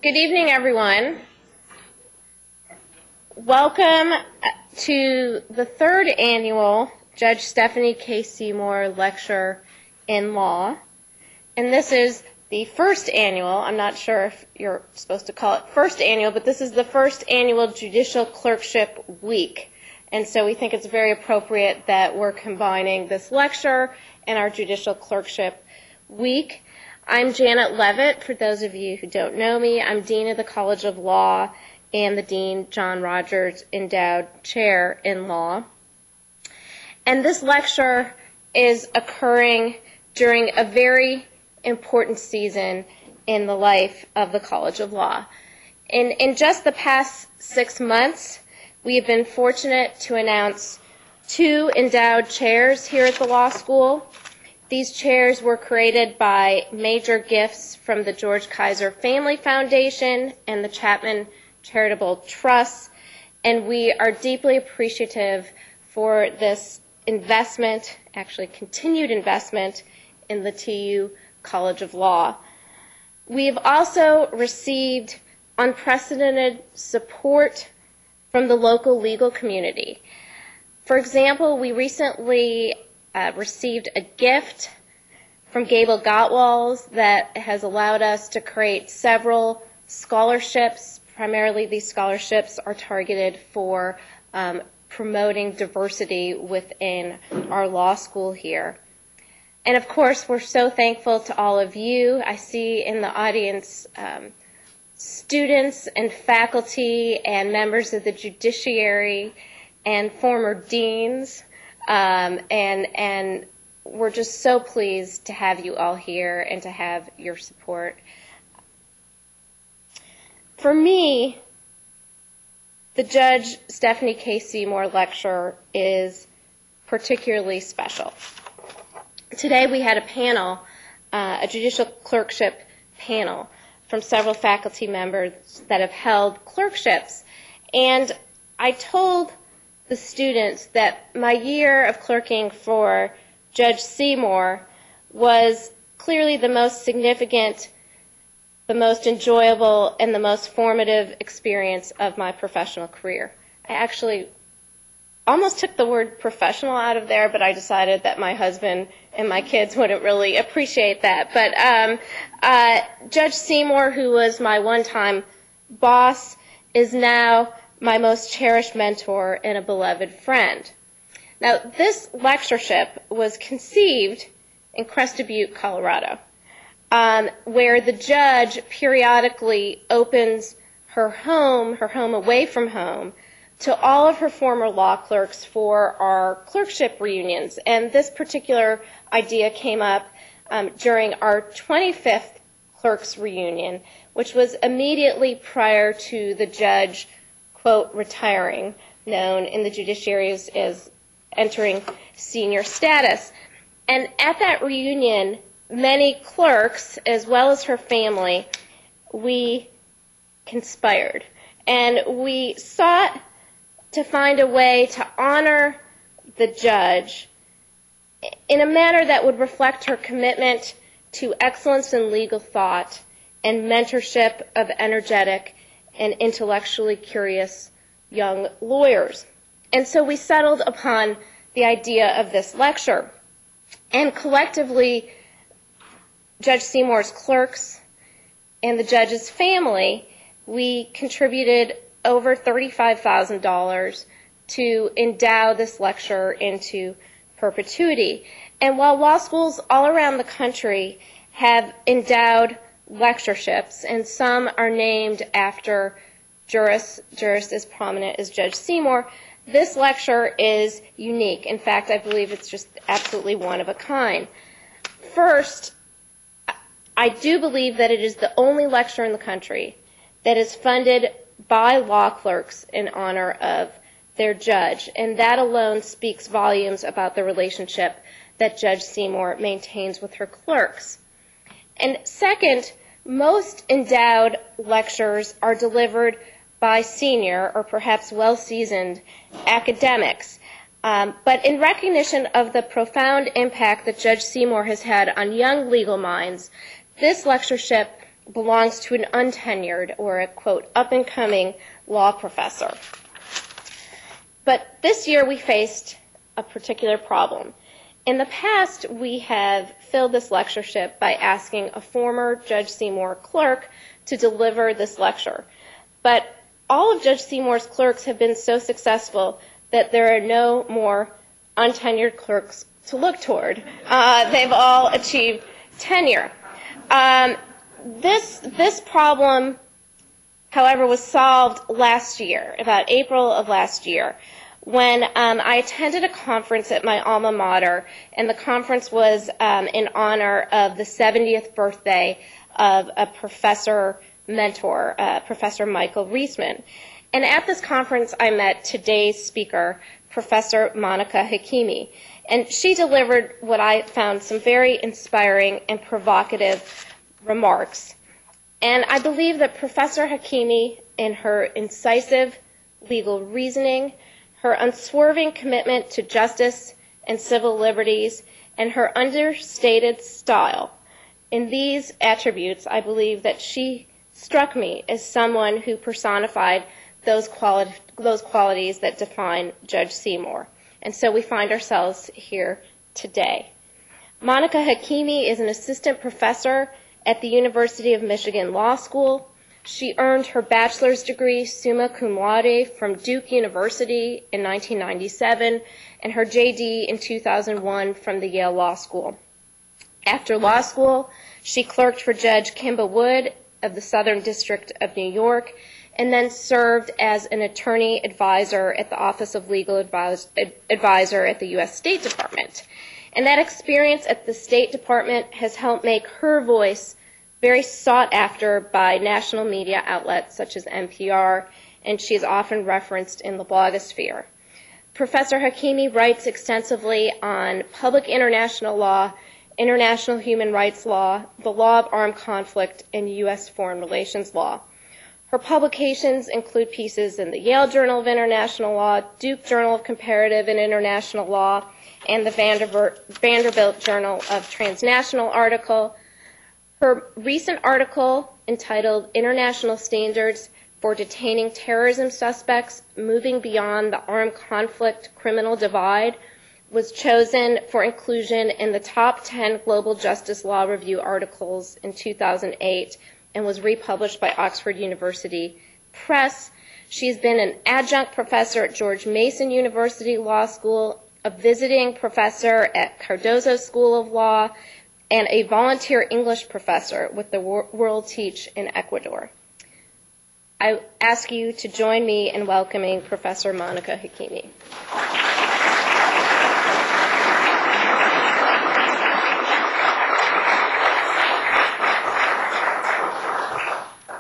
Good evening, everyone. Welcome to the third annual Judge Stephanie K. Seymour Lecture in Law. And this is the first annual, I'm not sure if you're supposed to call it first annual, but this is the first annual Judicial Clerkship Week. And so we think it's very appropriate that we're combining this lecture and our Judicial Clerkship Week. I'm Janet Levitt, for those of you who don't know me. I'm Dean of the College of Law and the Dean John Rogers Endowed Chair in Law. And this lecture is occurring during a very important season in the life of the College of Law. In just the past 6 months, we have been fortunate to announce 2 endowed chairs here at the law school. These chairs were created by major gifts from the George Kaiser Family Foundation and the Chapman Charitable Trust, and we are deeply appreciative for this investment, actually continued investment, in the TU College of Law. We have also received unprecedented support from the local legal community. For example, we recently received a gift from Gable Gottwalls that has allowed us to create several scholarships. Primarily, these scholarships are targeted for promoting diversity within our law school here. And of course, we're so thankful to all of you. I see in the audience students and faculty and members of the judiciary and former deans. And we're just so pleased to have you all here and to have your support. For me, the Judge Stephanie K. Seymour Lecture is particularly special. Today we had a panel, a judicial clerkship panel from several faculty members that have held clerkships. And I told the students that my year of clerking for Judge Seymour was clearly the most significant, the most enjoyable, and the most formative experience of my professional career. I actually almost took the word professional out of there, but I decided that my husband and my kids wouldn't really appreciate that. But Judge Seymour, who was my one-time boss, is now my most cherished mentor and a beloved friend. Now, this lectureship was conceived in Crested Butte, Colorado, where the judge periodically opens her home away from home, to all of her former law clerks for our clerkship reunions. And this particular idea came up during our 25th clerks reunion, which was immediately prior to the judge, quote, retiring, known in the judiciary as entering senior status. And at that reunion, many clerks, as well as her family, we conspired. And we sought to find a way to honor the judge in a manner that would reflect her commitment to excellence in legal thought and mentorship of energetic and intellectually curious young lawyers. And so we settled upon the idea of this lecture. And collectively, Judge Seymour's clerks and the judge's family, we contributed over $35,000 to endow this lecture into perpetuity. And while law schools all around the country have endowed lectureships, and some are named after jurists as prominent as Judge Seymour, this lecture is unique. In fact, I believe it's just absolutely one of a kind. First, I do believe that it is the only lecture in the country that is funded by law clerks in honor of their judge, and that alone speaks volumes about the relationship that Judge Seymour maintains with her clerks. And second, most endowed lectures are delivered by senior or perhaps well-seasoned academics. But in recognition of the profound impact that Judge Seymour has had on young legal minds, this lectureship belongs to an untenured or a, quote, up-and-coming law professor. But this year we faced a particular problem. In the past, we have filled this lectureship by asking a former Judge Seymour clerk to deliver this lecture. But all of Judge Seymour's clerks have been so successful that there are no more untenured clerks to look toward. They've all achieved tenure. This problem, however, was solved last year, about April of last year, when I attended a conference at my alma mater, and the conference was in honor of the 70th birthday of a professor mentor, Professor Michael Reisman. And at this conference, I met today's speaker, Professor Monica Hakimi. And she delivered what I found some very inspiring and provocative remarks. And I believe that Professor Hakimi, in her incisive legal reasoning, her unswerving commitment to justice and civil liberties, and her understated style, in these attributes, I believe that she struck me as someone who personified those qualities that define Judge Seymour. And so we find ourselves here today. Monica Hakimi is an assistant professor at the University of Michigan Law School. She earned her bachelor's degree summa cum laude from Duke University in 1997 and her JD in 2001 from the Yale Law School. After law school, she clerked for Judge Kimba Wood of the Southern District of New York and then served as an attorney advisor at the Office of Legal Advisor at the U.S. State Department. And that experience at the State Department has helped make her voice very sought after by national media outlets such as NPR, and she is often referenced in the blogosphere. Professor Hakimi writes extensively on public international law, international human rights law, the law of armed conflict, and U.S. foreign relations law. Her publications include pieces in the Yale Journal of International Law, Duke Journal of Comparative and International Law, and the Vanderbilt Journal of Transnational article. Her recent article entitled International Standards for Detaining Terrorism Suspects Moving Beyond the Armed Conflict Criminal Divide was chosen for inclusion in the top 10 Global Justice Law Review articles in 2008 and was republished by Oxford University Press. She's been an adjunct professor at George Mason University Law School, a visiting professor at Cardozo School of Law, and a volunteer English professor with the World Teach in Ecuador. I ask you to join me in welcoming Professor Monica Hakimi.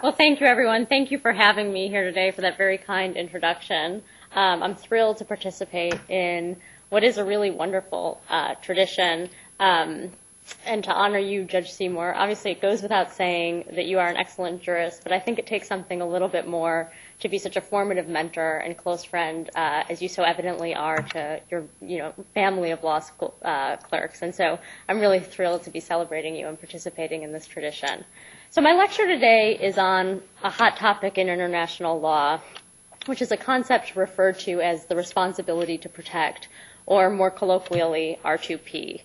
Well, thank you, everyone. Thank you for having me here today for that very kind introduction. I'm thrilled to participate in what is a really wonderful tradition and to honor you, Judge Seymour. Obviously, it goes without saying that you are an excellent jurist, but I think it takes something a little bit more to be such a formative mentor and close friend, as you so evidently are to your family of law school clerks. And so I'm really thrilled to be celebrating you and participating in this tradition. So my lecture today is on a hot topic in international law, which is a concept referred to as the responsibility to protect, or more colloquially, R2p.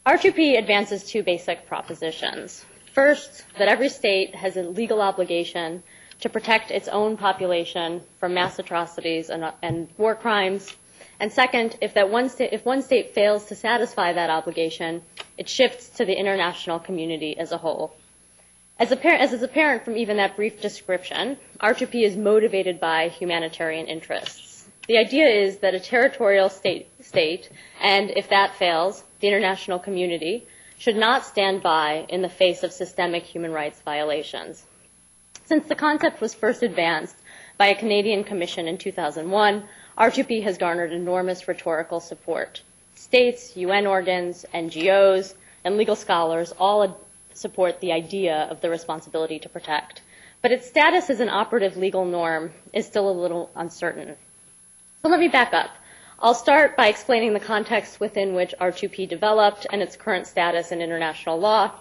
R2p advances two basic propositions. First, that every state has a legal obligation to protect its own population from mass atrocities and war crimes. And second, if one state fails to satisfy that obligation, it shifts to the international community as a whole. As is apparent from even that brief description, R2p is motivated by humanitarian interests. The idea is that a territorial state, and if that fails, the international community, should not stand by in the face of systemic human rights violations. Since the concept was first advanced by a Canadian commission in 2001, R2p has garnered enormous rhetorical support. States, UN organs, NGOs, and legal scholars all support the idea of the responsibility to protect. But its status as an operative legal norm is still a little uncertain. So let me back up. I'll start by explaining the context within which R2p developed and its current status in international law.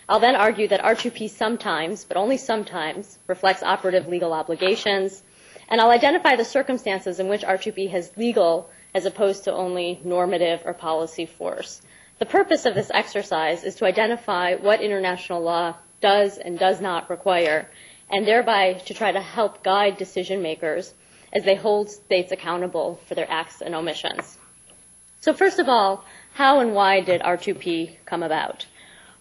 I'll then argue that R2p sometimes, but only sometimes, reflects operative legal obligations, and I'll identify the circumstances in which R2p has legal as opposed to only normative or policy force. The purpose of this exercise is to identify what international law does and does not require, and thereby to try to help guide decision makers as they hold states accountable for their acts and omissions. So first of all, how and why did R2p come about?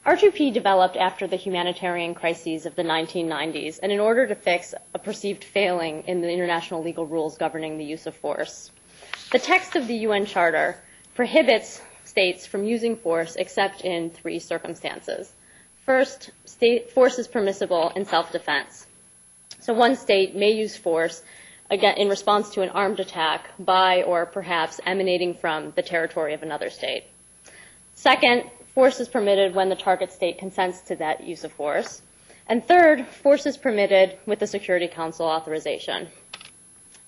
R2p developed after the humanitarian crises of the 1990s and in order to fix a perceived failing in the international legal rules governing the use of force. The text of the UN Charter prohibits states from using force except in 3 circumstances. First, force is permissible in self-defense. So one state may use force again in response to an armed attack by or perhaps emanating from the territory of another state. Second, force is permitted when the target state consents to that use of force. And third, force is permitted with the Security Council authorization.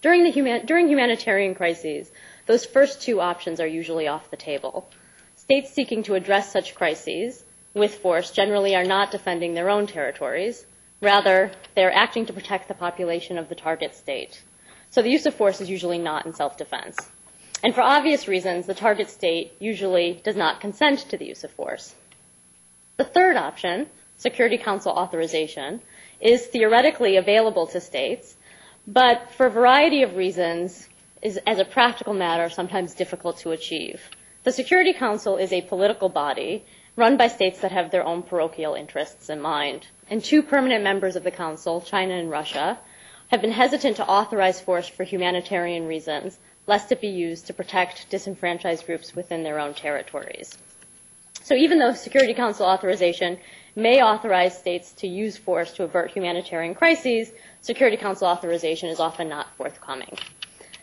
During humanitarian crises, those first 2 options are usually off the table. States seeking to address such crises with force generally are not defending their own territories. Rather, they are acting to protect the population of the target state. So the use of force is usually not in self-defense. And for obvious reasons, the target state usually does not consent to the use of force. The third option, Security Council authorization, is theoretically available to states, but for a variety of reasons is, as a practical matter, sometimes difficult to achieve. The Security Council is a political body run by states that have their own parochial interests in mind. And 2 permanent members of the Council, China and Russia, have been hesitant to authorize force for humanitarian reasons, lest it be used to protect disenfranchised groups within their own territories. So even though Security Council authorization may authorize states to use force to avert humanitarian crises, Security Council authorization is often not forthcoming.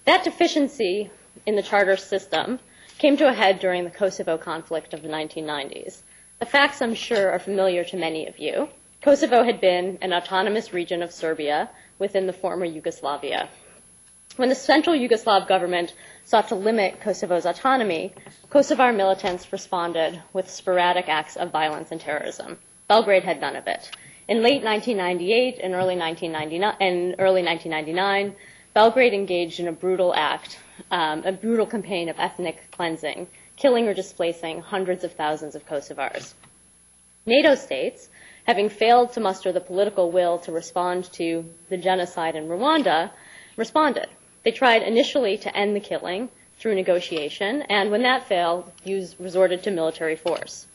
That deficiency in the Charter system came to a head during the Kosovo Conflict of the 1990s. The facts, I'm sure, are familiar to many of you. Kosovo had been an autonomous region of Serbia within the former Yugoslavia. When the Central Yugoslav government sought to limit Kosovo's autonomy, Kosovar militants responded with sporadic acts of violence and terrorism. Belgrade had none of it. In late 1998 and early 1999, Belgrade engaged in a brutal campaign of ethnic cleansing, killing or displacing hundreds of thousands of Kosovars. NATO states, having failed to muster the political will to respond to the genocide in Rwanda, responded. They tried initially to end the killing through negotiation, and when that failed, resorted to military force.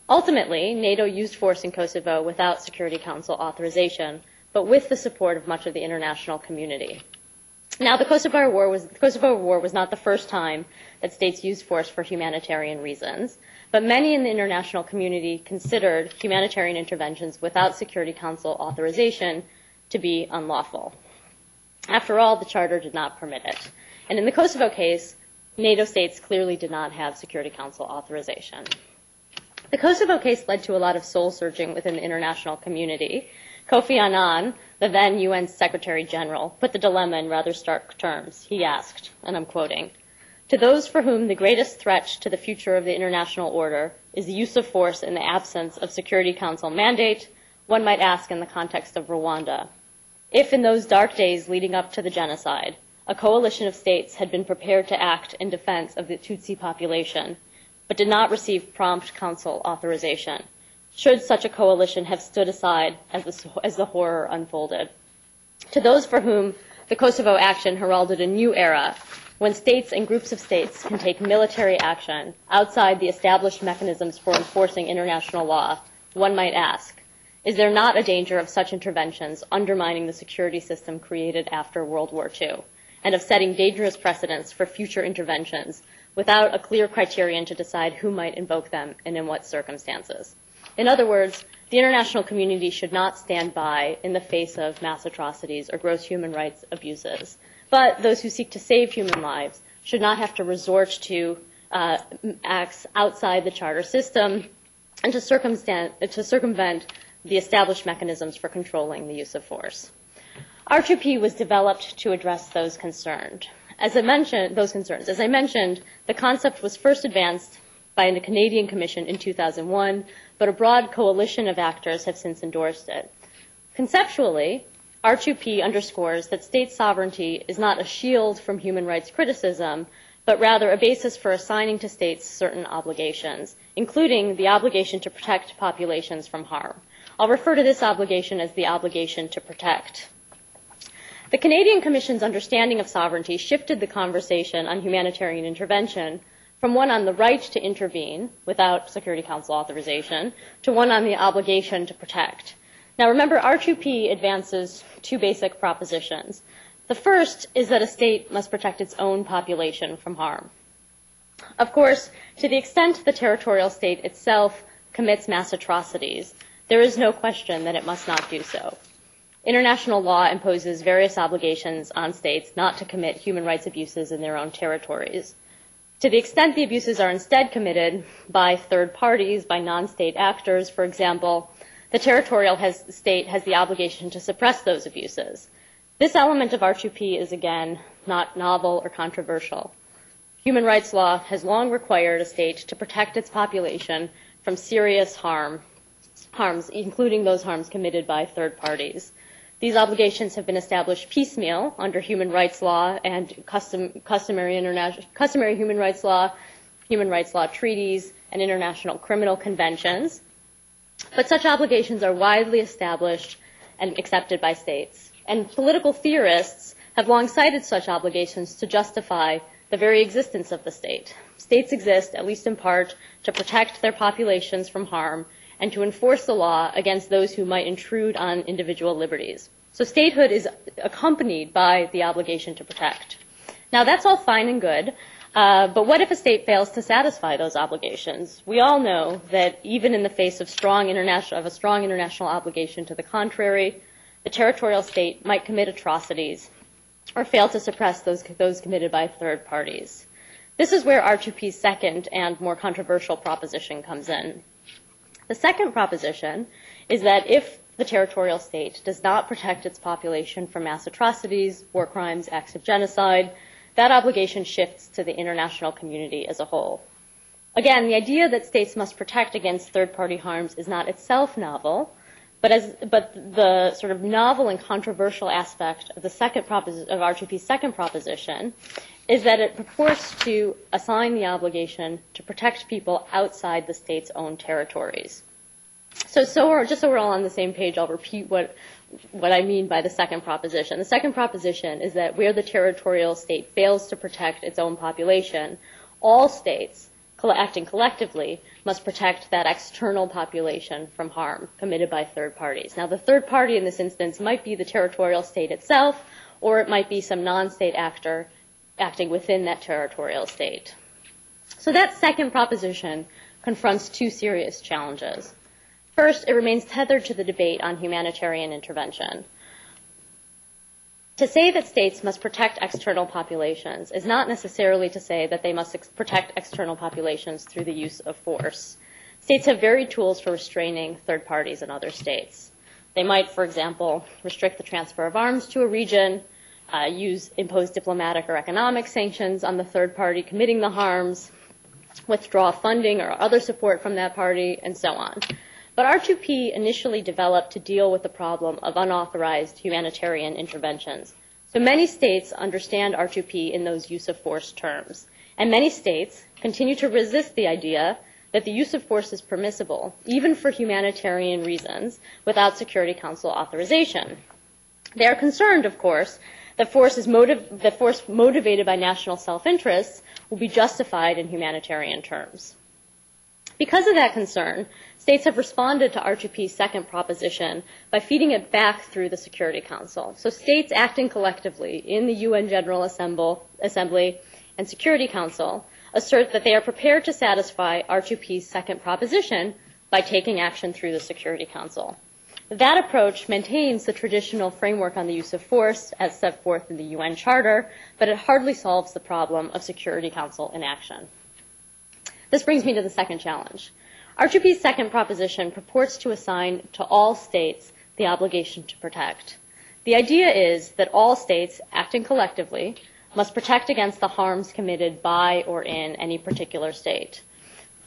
Ultimately, NATO used force in Kosovo without Security Council authorization, but with the support of much of the international community. Now, the Kosovo War was not the first time that states used force for humanitarian reasons, but many in the international community considered humanitarian interventions without Security Council authorization to be unlawful. After all, the Charter did not permit it. And in the Kosovo case, NATO states clearly did not have Security Council authorization. The Kosovo case led to a lot of soul-searching within the international community. Kofi Annan, the then UN Secretary General, put the dilemma in rather stark terms. He asked, and I'm quoting, "To those for whom the greatest threat to the future of the international order is the use of force in the absence of Security Council mandate, one might ask in the context of Rwanda, if in those dark days leading up to the genocide, a coalition of states had been prepared to act in defense of the Tutsi population, but did not receive prompt council authorization, should such a coalition have stood aside as the horror unfolded? To those for whom the Kosovo action heralded a new era, when states and groups of states can take military action outside the established mechanisms for enforcing international law, one might ask, is there not a danger of such interventions undermining the security system created after World War II, and of setting dangerous precedents for future interventions without a clear criterion to decide who might invoke them and in what circumstances? In other words, the international community should not stand by in the face of mass atrocities or gross human rights abuses. But those who seek to save human lives should not have to resort to acts outside the Charter system and to circumvent the established mechanisms for controlling the use of force. R2p was developed to address those concerns. As I mentioned, the concept was first advanced by the Canadian Commission in 2001, but a broad coalition of actors have since endorsed it. Conceptually, R2p underscores that state sovereignty is not a shield from human rights criticism, but rather a basis for assigning to states certain obligations, including the obligation to protect populations from harm. I'll refer to this obligation as the obligation to protect. The Canadian Commission's understanding of sovereignty shifted the conversation on humanitarian intervention from one on the right to intervene without Security Council authorization to one on the obligation to protect. Now remember, R2p advances two basic propositions. The first is that a state must protect its own population from harm. Of course, to the extent the territorial state itself commits mass atrocities, there is no question that it must not do so. International law imposes various obligations on states not to commit human rights abuses in their own territories. To the extent the abuses are instead committed by third parties, by non-state actors, for example, the territorial state has the obligation to suppress those abuses. This element of R2p is, again, not novel or controversial. Human rights law has long required a state to protect its population from serious harms, including those harms committed by third parties. These obligations have been established piecemeal under human rights law and customary human rights law treaties, and international criminal conventions. But such obligations are widely established and accepted by states. And political theorists have long cited such obligations to justify the very existence of the state. States exist, at least in part, to protect their populations from harm and to enforce the law against those who might intrude on individual liberties. So statehood is accompanied by the obligation to protect. Now that's all fine and good, but what if a state fails to satisfy those obligations? We all know that even in the face of a strong international obligation to the contrary, the territorial state might commit atrocities or fail to suppress those committed by third parties. This is where R2p's second and more controversial proposition comes in. The second proposition is that if the territorial state does not protect its population from mass atrocities, war crimes, acts of genocide, that obligation shifts to the international community as a whole. Again, the idea that states must protect against third-party harms is not itself novel, but the sort of novel and controversial aspect of R2p's second proposition is that it purports to assign the obligation to protect people outside the state's own territories. Just so we're all on the same page, I'll repeat what I mean by the second proposition. The second proposition is that where the territorial state fails to protect its own population, all states acting collectively must protect that external population from harm committed by third parties. Now, the third party in this instance might be the territorial state itself, or it might be some non-state actor acting within that territorial state. So that second proposition confronts two serious challenges. First, it remains tethered to the debate on humanitarian intervention. To say that states must protect external populations is not necessarily to say that they must protect external populations through the use of force. States have varied tools for restraining third parties in other states. They might, for example, restrict the transfer of arms to a region, impose diplomatic or economic sanctions on the third party committing the harms, withdraw funding or other support from that party, and so on. But R2p initially developed to deal with the problem of unauthorized humanitarian interventions. So many states understand R2p in those use of force terms. And many states continue to resist the idea that the use of force is permissible, even for humanitarian reasons, without Security Council authorization. They are concerned, of course, that force motivated by national self-interest will be justified in humanitarian terms. Because of that concern, states have responded to R2p's second proposition by feeding it back through the Security Council. So states acting collectively in the UN General Assembly and Security Council assert that they are prepared to satisfy R2p's second proposition by taking action through the Security Council. That approach maintains the traditional framework on the use of force as set forth in the UN Charter, but it hardly solves the problem of Security Council inaction. This brings me to the second challenge. R2p's second proposition purports to assign to all states the obligation to protect. The idea is that all states, acting collectively, must protect against the harms committed by or in any particular state.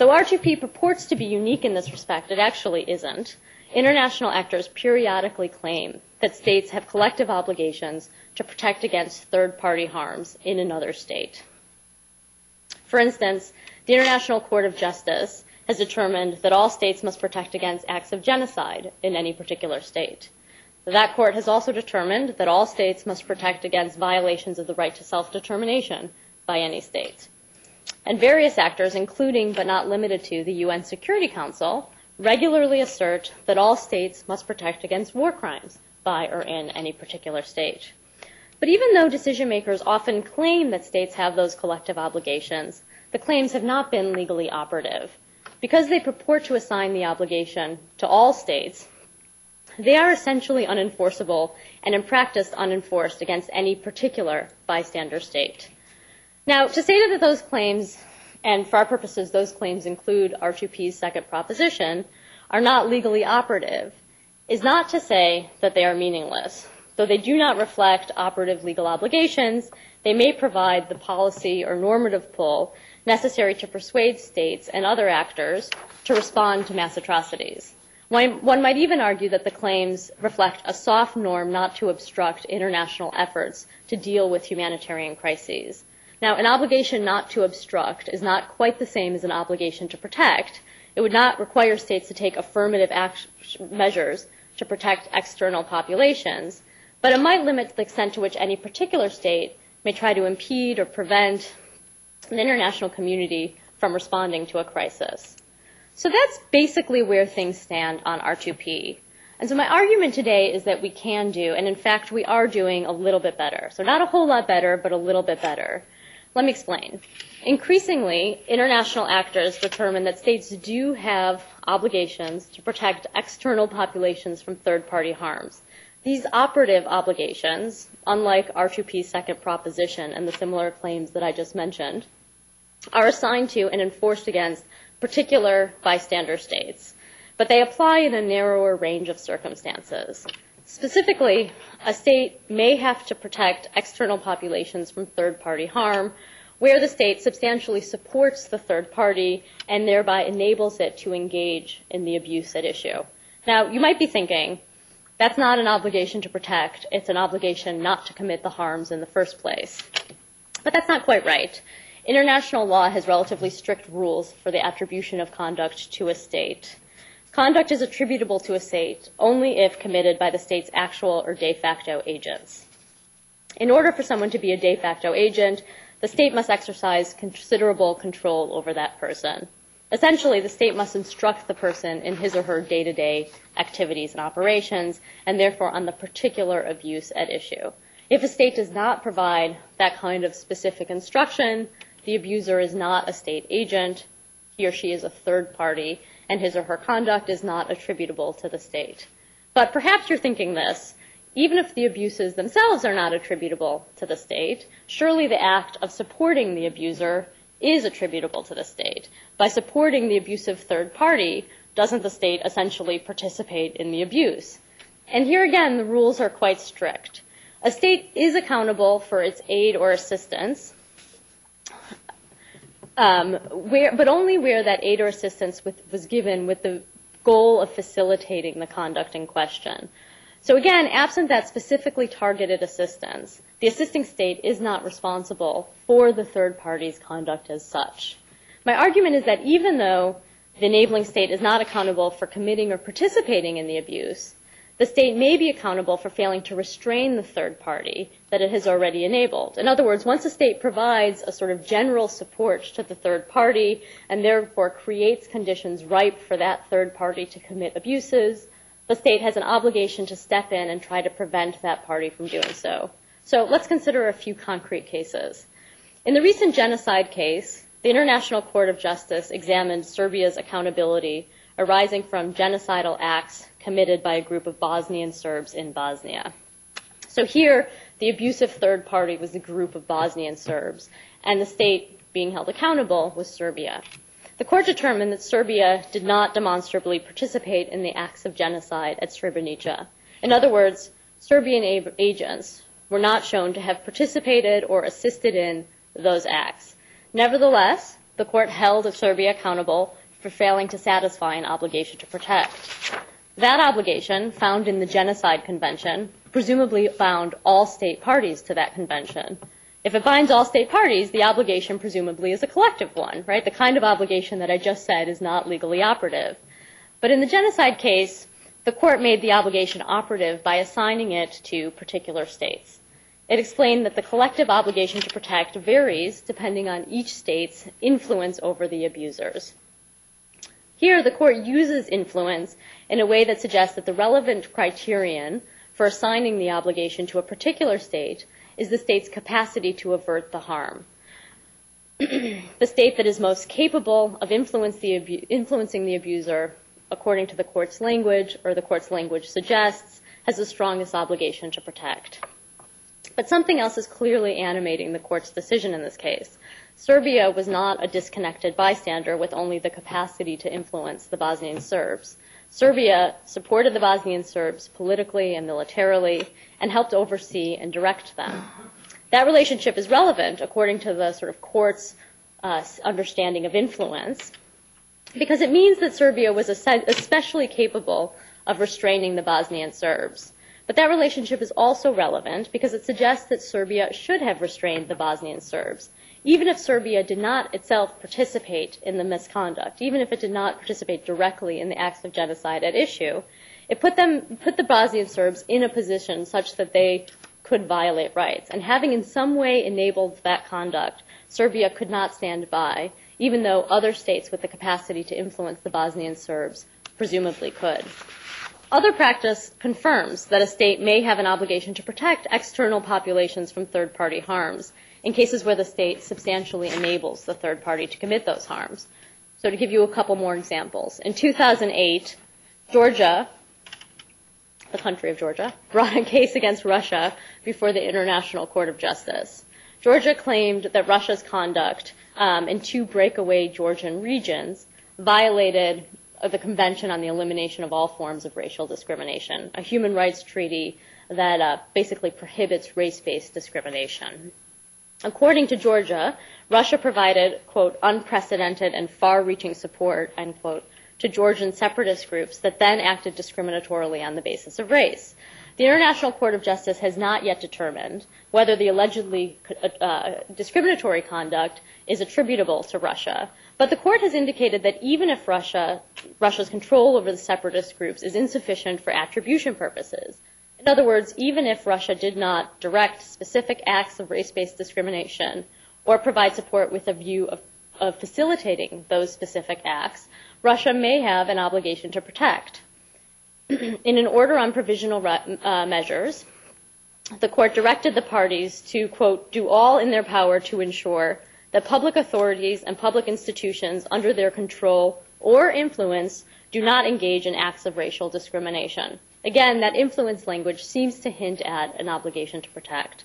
Though R2p purports to be unique in this respect, it actually isn't. International actors periodically claim that states have collective obligations to protect against third-party harms in another state. For instance, the International Court of Justice has determined that all states must protect against acts of genocide in any particular state. That court has also determined that all states must protect against violations of the right to self-determination by any state. And various actors, including but not limited to the UN Security Council, regularly assert that all states must protect against war crimes by or in any particular state. But even though decision makers often claim that states have those collective obligations, the claims have not been legally operative. Because they purport to assign the obligation to all states, they are essentially unenforceable and in practice unenforced against any particular bystander state. Now, to say that those claims, and for our purposes those claims include R2p's second proposition, are not legally operative, is not to say that they are meaningless. Though they do not reflect operative legal obligations, they may provide the policy or normative pull necessary to persuade states and other actors to respond to mass atrocities. One might even argue that the claims reflect a soft norm not to obstruct international efforts to deal with humanitarian crises. Now, an obligation not to obstruct is not quite the same as an obligation to protect. It would not require states to take affirmative measures to protect external populations, but it might limit the extent to which any particular state may try to impede or prevent an international community from responding to a crisis. So that's basically where things stand on R2p. And so my argument today is that we can do, and in fact we are doing a little bit better. So not a whole lot better, but a little bit better. Let me explain. Increasingly, international actors determine that states do have obligations to protect external populations from third-party harms. These operative obligations, unlike R2p's second proposition and the similar claims that I just mentioned, are assigned to and enforced against particular bystander states, but they apply in a narrower range of circumstances. Specifically, a state may have to protect external populations from third-party harm where the state substantially supports the third party and thereby enables it to engage in the abuse at issue. Now, you might be thinking, that's not an obligation to protect, it's an obligation not to commit the harms in the first place. But that's not quite right. International law has relatively strict rules for the attribution of conduct to a state. Conduct is attributable to a state only if committed by the state's actual or de facto agents. In order for someone to be a de facto agent, the state must exercise considerable control over that person. Essentially, the state must instruct the person in his or her day-to-day activities and operations, and therefore on the particular abuse at issue. If a state does not provide that kind of specific instruction, the abuser is not a state agent, he or she is a third party, and his or her conduct is not attributable to the state. But perhaps you're thinking this, even if the abuses themselves are not attributable to the state, surely the act of supporting the abuser is attributable to the state. By supporting the abusive third party, doesn't the state essentially participate in the abuse? And here again, the rules are quite strict. A state is accountable for its aid or assistance, but only where that aid or assistance was given with the goal of facilitating the conduct in question. So again, absent that specifically targeted assistance, the assisting state is not responsible for the third party's conduct as such. My argument is that even though the enabling state is not accountable for committing or participating in the abuse, the state may be accountable for failing to restrain the third party that it has already enabled. In other words, once a state provides a sort of general support to the third party and therefore creates conditions ripe for that third party to commit abuses, the state has an obligation to step in and try to prevent that party from doing so. So let's consider a few concrete cases. In the recent genocide case, the International Court of Justice examined Serbia's accountability arising from genocidal acts committed by a group of Bosnian Serbs in Bosnia. So here, the abusive third party was a group of Bosnian Serbs, and the state being held accountable was Serbia. The court determined that Serbia did not demonstrably participate in the acts of genocide at Srebrenica. In other words, Serbian agents were not shown to have participated or assisted in those acts. Nevertheless, the court held Serbia accountable for failing to satisfy an obligation to protect. That obligation, found in the Genocide Convention, presumably bound all state parties to that convention. If it binds all state parties, the obligation presumably is a collective one, right? The kind of obligation that I just said is not legally operative. But in the genocide case, the court made the obligation operative by assigning it to particular states. It explained that the collective obligation to protect varies depending on each state's influence over the abusers. Here, the court uses influence in a way that suggests that the relevant criterion for assigning the obligation to a particular state is the state's capacity to avert the harm. The state that is most capable of influencing the abuser, according to the court's language, or the court's language suggests, has the strongest obligation to protect. But something else is clearly animating the court's decision in this case. Serbia was not a disconnected bystander with only the capacity to influence the Bosnian Serbs. Serbia supported the Bosnian Serbs politically and militarily and helped oversee and direct them. That relationship is relevant, according to the sort of court's understanding of influence, because it means that Serbia was especially capable of restraining the Bosnian Serbs. But that relationship is also relevant because it suggests that Serbia should have restrained the Bosnian Serbs, even if Serbia did not itself participate in the misconduct, even if it did not participate directly in the acts of genocide at issue. It put the Bosnian Serbs in a position such that they could violate rights. And having in some way enabled that conduct, Serbia could not stand by, even though other states with the capacity to influence the Bosnian Serbs presumably could. Other practice confirms that a state may have an obligation to protect external populations from third-party harms in cases where the state substantially enables the third party to commit those harms. So to give you a couple more examples, in 2008, Georgia, the country of Georgia, brought a case against Russia before the International Court of Justice. Georgia claimed that Russia's conduct in two breakaway Georgian regions violated the Convention on the Elimination of All Forms of Racial Discrimination, a human rights treaty that basically prohibits race-based discrimination. According to Georgia, Russia provided, quote, unprecedented and far-reaching support, end quote, to Georgian separatist groups that then acted discriminatorily on the basis of race. The International Court of Justice has not yet determined whether the allegedly discriminatory conduct is attributable to Russia, but the court has indicated that even if Russia's control over the separatist groups is insufficient for attribution purposes, in other words, even if Russia did not direct specific acts of race-based discrimination or provide support with a view of facilitating those specific acts, Russia may have an obligation to protect. In an order on provisional measures, the court directed the parties to, quote, do all in their power to ensure that public authorities and public institutions under their control or influence do not engage in acts of racial discrimination. Again, that influence language seems to hint at an obligation to protect.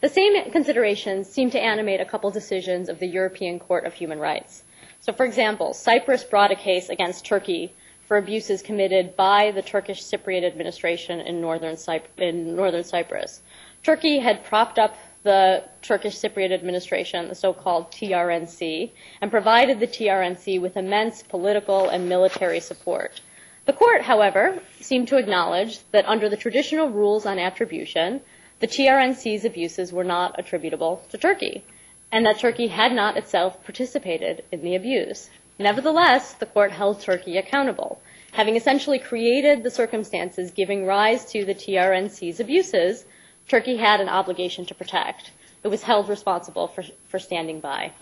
The same considerations seem to animate a couple decisions of the European Court of Human Rights. So, for example, Cyprus brought a case against Turkey for abuses committed by the Turkish Cypriot administration in northern Cyprus. Turkey had propped up the Turkish Cypriot administration, the so-called TRNC, and provided the TRNC with immense political and military support. The court, however, seemed to acknowledge that under the traditional rules on attribution, the TRNC's abuses were not attributable to Turkey, and that Turkey had not itself participated in the abuse. Nevertheless, the court held Turkey accountable. Having essentially created the circumstances giving rise to the TRNC's abuses, Turkey had an obligation to protect. It was held responsible for standing by.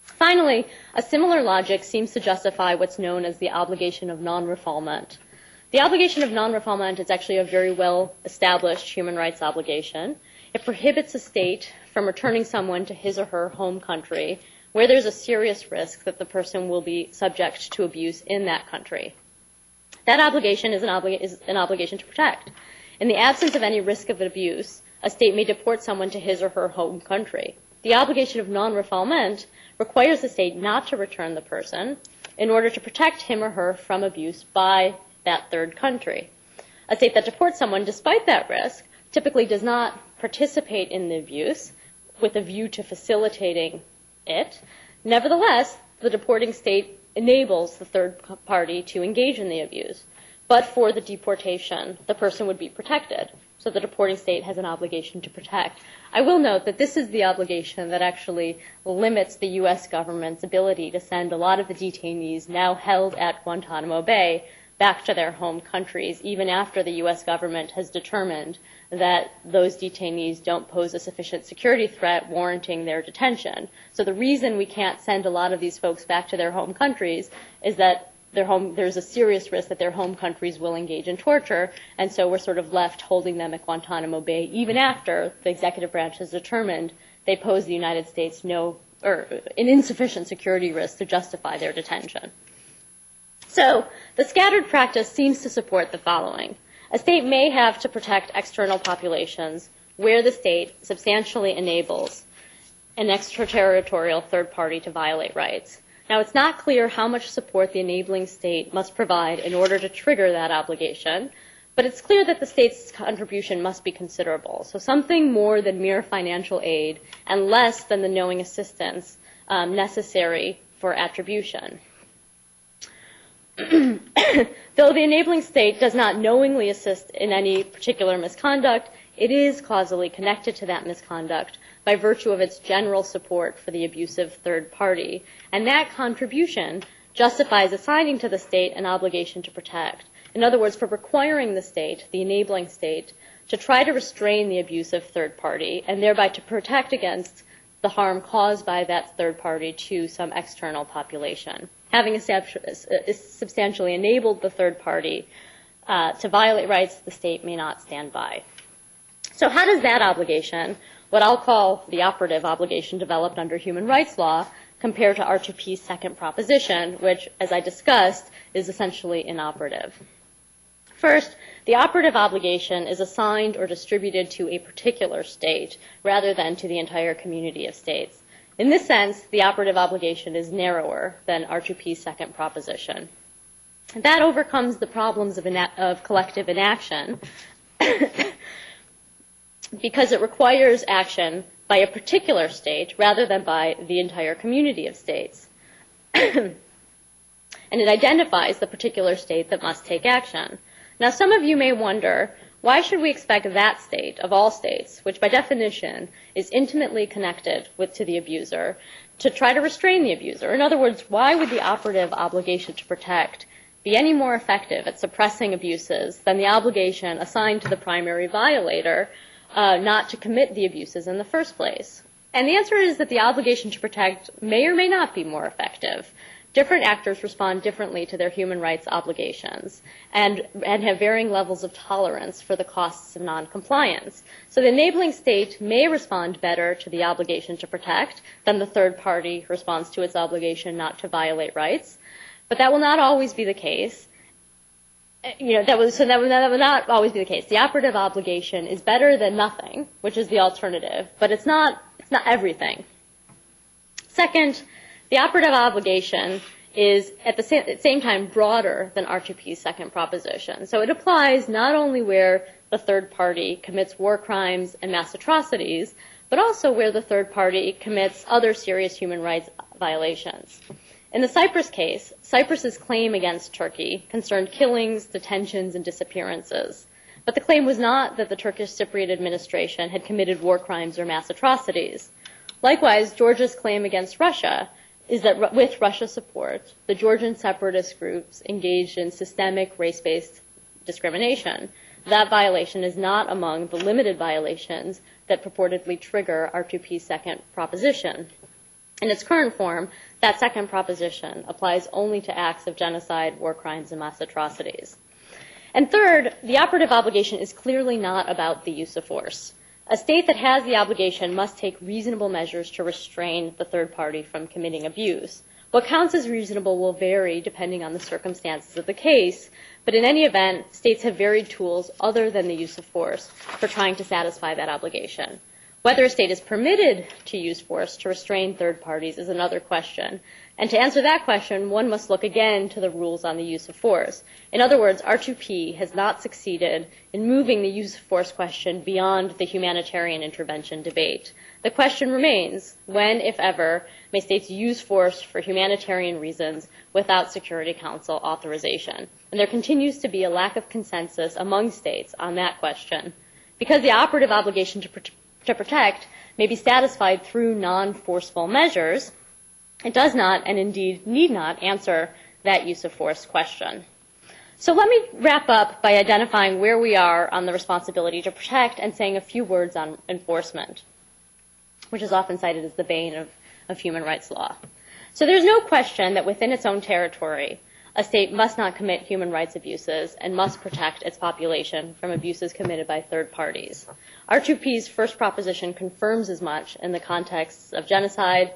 Finally, a similar logic seems to justify what's known as the obligation of non-refoulement. The obligation of non-refoulement is actually a very well-established human rights obligation. It prohibits a state from returning someone to his or her home country where there's a serious risk that the person will be subject to abuse in that country. That obligation is an obligation to protect. In the absence of any risk of abuse, a state may deport someone to his or her home country. The obligation of non-refoulement requires the state not to return the person in order to protect him or her from abuse by that third country. A state that deports someone despite that risk typically does not participate in the abuse with a view to facilitating it. Nevertheless, the deporting state enables the third party to engage in the abuse. But for the deportation, the person would be protected. So the deporting state has an obligation to protect. I will note that this is the obligation that actually limits the U.S. government's ability to send a lot of the detainees now held at Guantanamo Bay back to their home countries, even after the U.S. government has determined that those detainees don't pose a sufficient security threat warranting their detention. So the reason we can't send a lot of these folks back to their home countries is that there's a serious risk that their home countries will engage in torture, and so we're sort of left holding them at Guantanamo Bay even after the executive branch has determined they pose the United States an insufficient security risk to justify their detention. So the scattered practice seems to support the following. A state may have to protect external populations where the state substantially enables an extraterritorial third party to violate rights. Now, it's not clear how much support the enabling state must provide in order to trigger that obligation, but it's clear that the state's contribution must be considerable. So something more than mere financial aid and less than the knowing assistance necessary for attribution. Though the enabling state does not knowingly assist in any particular misconduct, it is causally connected to that misconduct by virtue of its general support for the abusive third party. And that contribution justifies assigning to the state an obligation to protect. In other words, for requiring the state, the enabling state, to try to restrain the abusive third party and thereby to protect against the harm caused by that third party to some external population. Having substantially enabled the third party to violate rights, the state may not stand by. So how does that obligation, what I'll call the operative obligation developed under human rights law, compare to R2p's second proposition, which, as I discussed, is essentially inoperative? First, the operative obligation is assigned or distributed to a particular state rather than to the entire community of states. In this sense, the operative obligation is narrower than R2p's second proposition. That overcomes the problems of collective inaction because it requires action by a particular state rather than by the entire community of states. And it identifies the particular state that must take action. Now, some of you may wonder, why should we expect that state, of all states, which by definition is intimately connected to the abuser, to try to restrain the abuser? In other words, why would the operative obligation to protect be any more effective at suppressing abuses than the obligation assigned to the primary violator not to commit the abuses in the first place? And the answer is that the obligation to protect may or may not be more effective. Different actors respond differently to their human rights obligations and have varying levels of tolerance for the costs of noncompliance. So the enabling state may respond better to the obligation to protect than the third party responds to its obligation not to violate rights. But that will not always be the case. That will not always be the case. The operative obligation is better than nothing, which is the alternative, but it's not everything. Second, the operative obligation is at the same time broader than R2p's second proposition. So it applies not only where the third party commits war crimes and mass atrocities, but also where the third party commits other serious human rights violations. In the Cyprus case, Cyprus's claim against Turkey concerned killings, detentions, and disappearances. But the claim was not that the Turkish Cypriot administration had committed war crimes or mass atrocities. Likewise, Georgia's claim against Russia is that with Russia's support, the Georgian separatist groups engaged in systemic race-based discrimination. That violation is not among the limited violations that purportedly trigger R2p's second proposition. In its current form, that second proposition applies only to acts of genocide, war crimes, and mass atrocities. And third, the operative obligation is clearly not about the use of force. A state that has the obligation must take reasonable measures to restrain the third party from committing abuse. What counts as reasonable will vary depending on the circumstances of the case, but in any event, states have varied tools other than the use of force for trying to satisfy that obligation. Whether a state is permitted to use force to restrain third parties is another question, And to answer that question, one must look again to the rules on the use of force. In other words, R2p has not succeeded in moving the use of force question beyond the humanitarian intervention debate. The question remains, when, if ever, may states use force for humanitarian reasons without Security Council authorization? And there continues to be a lack of consensus among states on that question. Because the operative obligation to protect may be satisfied through non-forceful measures, it does not, and indeed need not, answer that use of force question. So let me wrap up by identifying where we are on the responsibility to protect and saying a few words on enforcement, which is often cited as the bane of human rights law. So there's no question that within its own territory, a state must not commit human rights abuses and must protect its population from abuses committed by third parties. R2p's first proposition confirms as much in the context of genocide,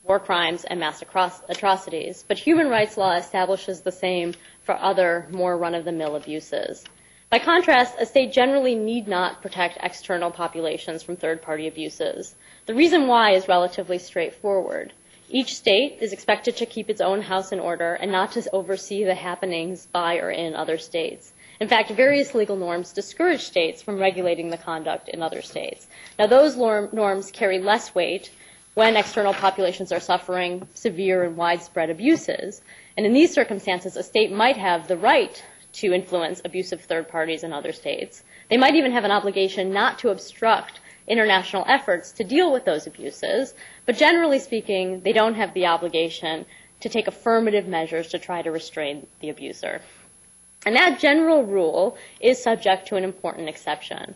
war crimes, and mass atrocities, but human rights law establishes the same for other, more run-of-the-mill abuses. By contrast, a state generally need not protect external populations from third-party abuses. The reason why is relatively straightforward. Each state is expected to keep its own house in order and not to oversee the happenings by or in other states. In fact, various legal norms discourage states from regulating the conduct in other states. Now, those norms carry less weight when external populations are suffering severe and widespread abuses. And in these circumstances, a state might have the right to influence abusive third parties in other states. They might even have an obligation not to obstruct international efforts to deal with those abuses, but generally speaking, they don't have the obligation to take affirmative measures to try to restrain the abuser. And that general rule is subject to an important exception.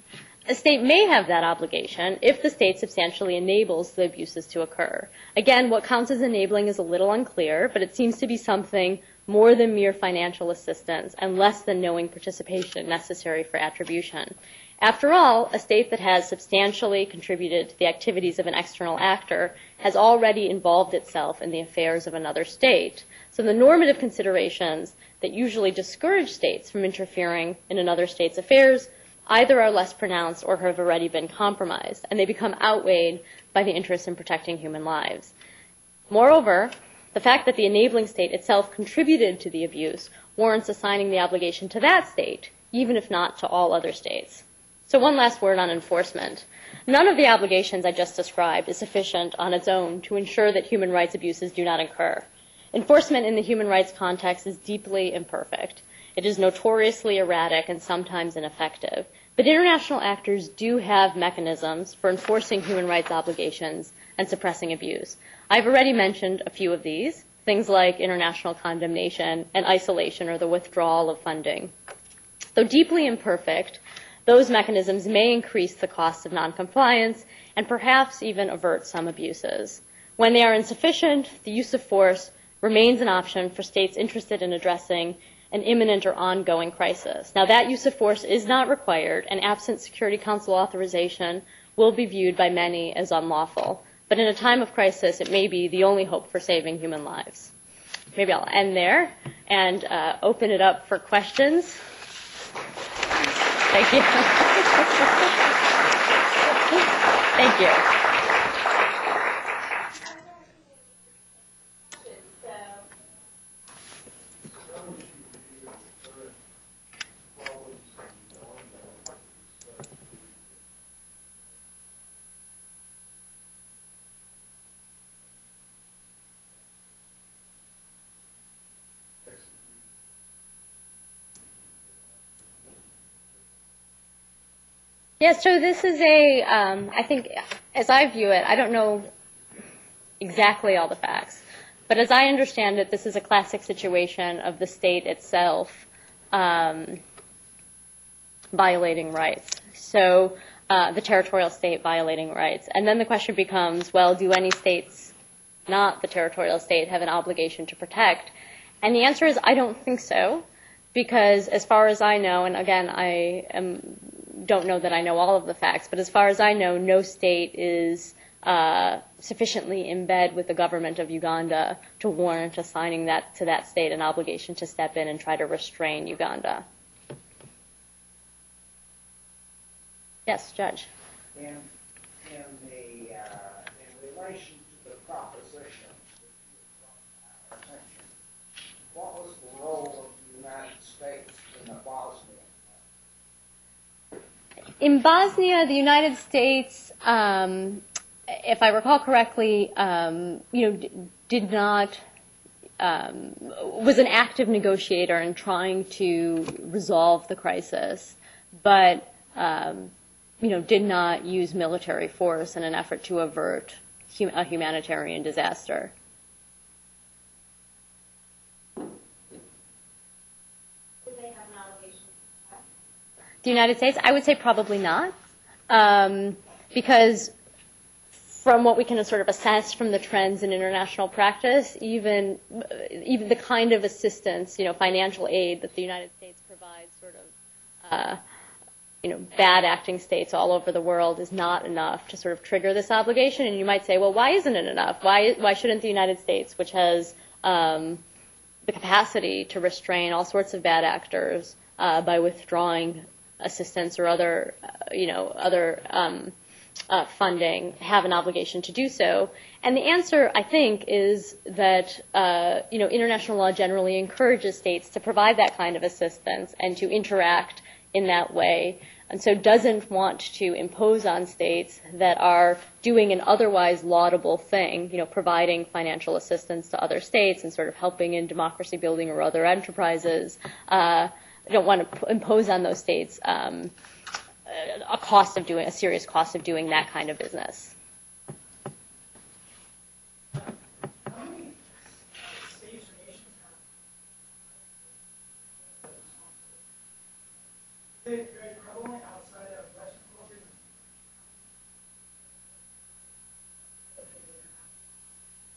A state may have that obligation if the state substantially enables the abuses to occur. Again, what counts as enabling is a little unclear, but it seems to be something more than mere financial assistance and less than knowing participation necessary for attribution. After all, a state that has substantially contributed to the activities of an external actor has already involved itself in the affairs of another state. So the normative considerations that usually discourage states from interfering in another state's affairs either are less pronounced or have already been compromised, and they become outweighed by the interest in protecting human lives. Moreover, the fact that the enabling state itself contributed to the abuse warrants assigning the obligation to that state, even if not to all other states. So one last word on enforcement. None of the obligations I just described is sufficient on its own to ensure that human rights abuses do not occur. Enforcement in the human rights context is deeply imperfect. It is notoriously erratic and sometimes ineffective. But international actors do have mechanisms for enforcing human rights obligations and suppressing abuse. I've already mentioned a few of these, things like international condemnation and isolation or the withdrawal of funding. Though deeply imperfect, those mechanisms may increase the cost of noncompliance and perhaps even avert some abuses. When they are insufficient, the use of force remains an option for states interested in addressing an imminent or ongoing crisis. Now, that use of force is not required, and absent Security Council authorization will be viewed by many as unlawful. But in a time of crisis, it may be the only hope for saving human lives. Maybe I'll end there and open it up for questions. Thank you. Thank you. Yeah, so this is I think, as I view it, I don't know exactly all the facts, but as I understand it, this is a classic situation of the state itself violating rights. So the territorial state violating rights. And then the question becomes, well, do any states, not the territorial state, have an obligation to protect? And the answer is, I don't think so, because as far as I know, and again, don't know that I know all of the facts, but as far as I know, no state is sufficiently in bed with the government of Uganda to warrant assigning that to that state an obligation to step in and try to restrain Uganda. Yes, Judge. In relation to the proposition In Bosnia, the United States, if I recall correctly, did not, was an active negotiator in trying to resolve the crisis, but, did not use military force in an effort to avert a humanitarian disaster. The United States, I would say probably not, because from what we can sort of assess from the trends in international practice, even the kind of assistance, financial aid that the United States provides sort of, bad acting states all over the world is not enough to sort of trigger this obligation. And you might say, well, why isn't it enough? Why shouldn't the United States, which has the capacity to restrain all sorts of bad actors by withdrawing assistance or other funding, have an obligation to do so? And the answer, I think, is that international law generally encourages states to provide that kind of assistance and to interact in that way, and so doesn't want to impose on states that are doing an otherwise laudable thing, providing financial assistance to other states and sort of helping in democracy building or other enterprises. Don't want to impose on those states a serious cost of doing that kind of business.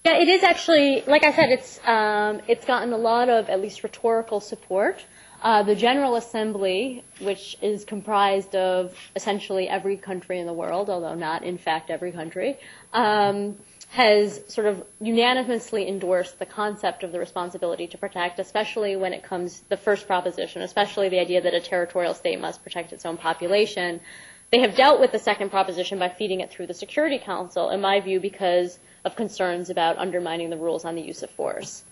Yeah, it is actually, like I said, it's gotten a lot of at least rhetorical support. The General Assembly, which is comprised of essentially every country in the world, although not in fact every country, has sort of unanimously endorsed the concept of the responsibility to protect, especially when it comes, the first proposition, especially the idea that a territorial state must protect its own population. They have dealt with the second proposition by feeding it through the Security Council, in my view, because of concerns about undermining the rules on the use of force.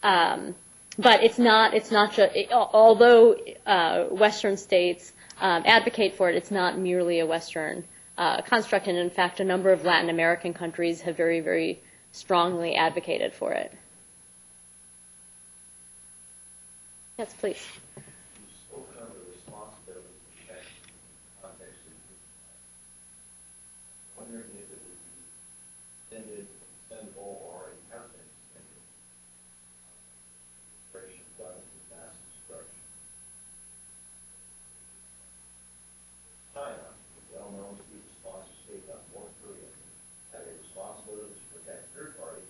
But it's not just, although Western states advocate for it, it's not merely a Western construct, and in fact, a number of Latin American countries have very, very strongly advocated for it. Yes, please. You spoke of the responsibility to protect the context of wondering if it would be extended, extendable, or it has been extended. Operation guns of mass destruction. China, well known to be the sponsor state of North Korea, had a responsibility to protect third parties,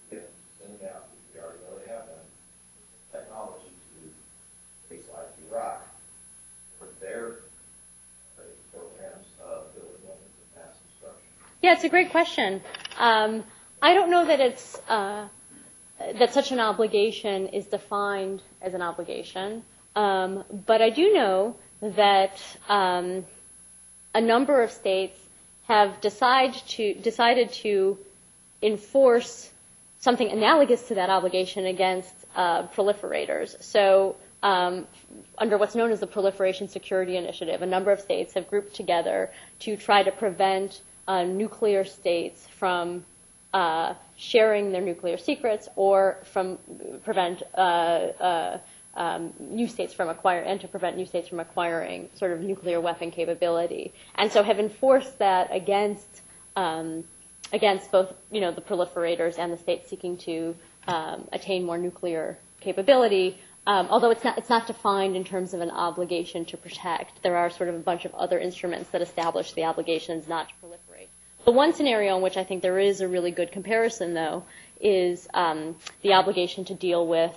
sending out, which we already know they have done, technology to places like Iraq for their programs of building weapons of mass destruction. Yeah, it's a great question. I don't know that it's that such an obligation is defined as an obligation, but I do know that a number of states have decided to enforce something analogous to that obligation against proliferators. So under what's known as the Proliferation Security Initiative, a number of states have grouped together to try to prevent nuclear states from sharing their nuclear secrets, or from prevent new states from acquiring sort of nuclear weapon capability, and so have enforced that against both the proliferators and the states seeking to attain more nuclear capability. Although it's not defined in terms of an obligation to protect, there are sort of a bunch of other instruments that establish the obligations not to proliferate. The one scenario in which I think there is a really good comparison, though, is the obligation to deal with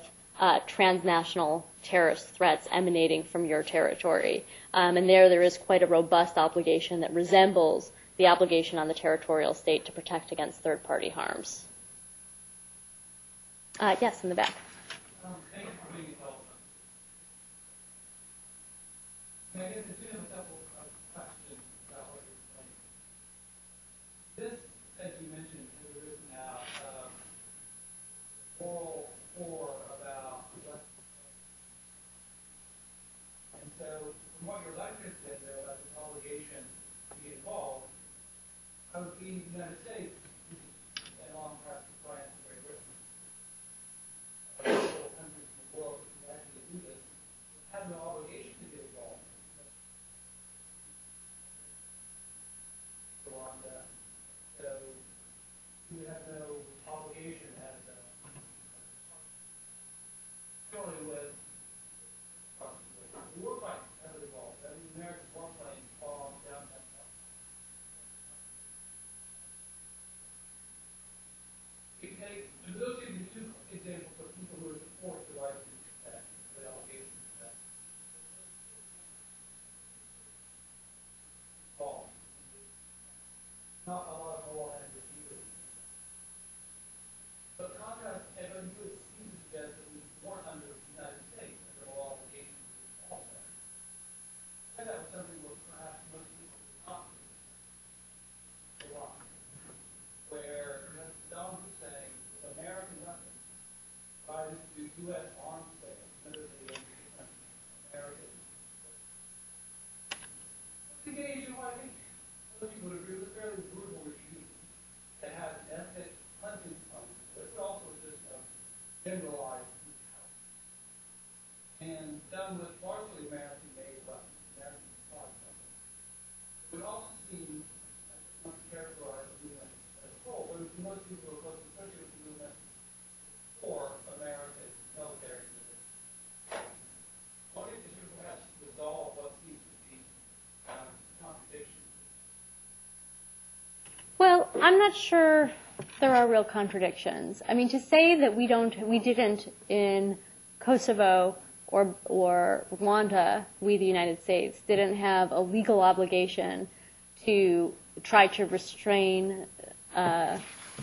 transnational terrorist threats emanating from your territory. And there is quite a robust obligation that resembles the obligation on the territorial state to protect against third-party harms. Yes, in the back. Thank you for being helpful. I guess I do have a couple of questions about what you're saying. This, as you mentioned, has arisen out of oral war about West. And so, from what your lecture said there about I would be the United States, and along perhaps France and Great Britain, several countries in the world that can actually do this, have no obligation to get involved. Rwanda, so you would have no obligation as surely with we were quite heavily involved. I mean, American warplanes fall down that. And those are the two examples of people who are support the right to protect, the obligation to protect. Fall. Not a lot of moral and review. But contrast, and you would seem to suggest that we weren't under the United States under moral obligation to involve them. And that was something where perhaps most people would not do. Iraq, where Saddam Hussein, with American weapons, tried to do U.S. arms sales, literally American. Engaged in what I think most people would agree with a fairly brutal regime that had an ethnic cleansing component, but it also just a generalized brutality. And done with largely American-made weapons, American-supplied weapons. It would also seem, I just want to characterize the movement as a whole, but most people are close, especially with the movement for American military units. What if you perhaps resolve what seems to be contradictions? Well, I'm not sure there are real contradictions. I mean, to say that we didn't in Kosovo or Rwanda, we, the United States, didn't have a legal obligation to try to restrain the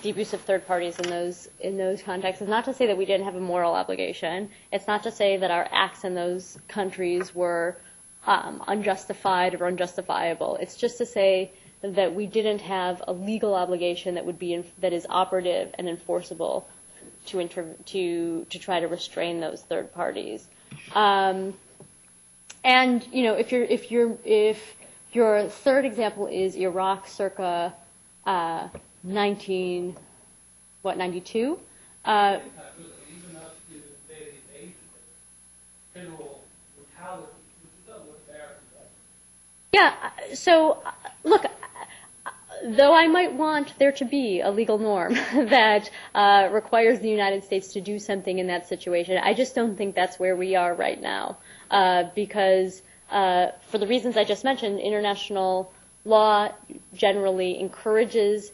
abuse of third parties in those contexts is not to say that we didn't have a moral obligation. It's not to say that our acts in those countries were unjustified or unjustifiable. It's just to say that we didn't have a legal obligation that is operative and enforceable to try to restrain those third parties. And if your third example is Iraq circa 92. Even up to the invasion, general brutality, which is done with American weapons. Yeah. So look. Though I might want there to be a legal norm that requires the United States to do something in that situation, I just don't think that's where we are right now. Because for the reasons I just mentioned, international law generally encourages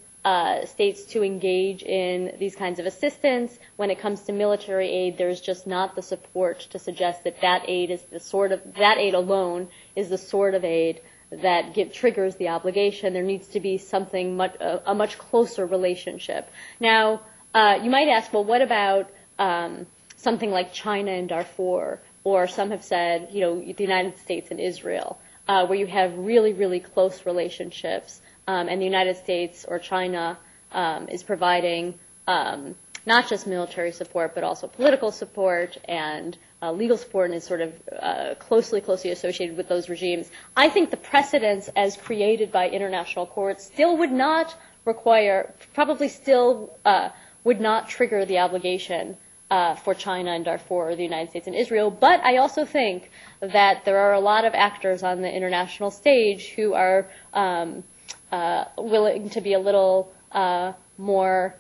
states to engage in these kinds of assistance. When it comes to military aid, there's just not the support to suggest that that aid alone is the sort of aid that triggers the obligation. There needs to be something a much closer relationship. Now, you might ask, well, what about something like China and Darfur, or some have said, the United States and Israel, where you have really, really close relationships, and the United States or China is providing not just military support, but also political support and legal support, and is sort of closely associated with those regimes. I think the precedents as created by international courts still would not would not trigger the obligation for China and Darfur or the United States and Israel. But I also think that there are a lot of actors on the international stage who are willing to be a little more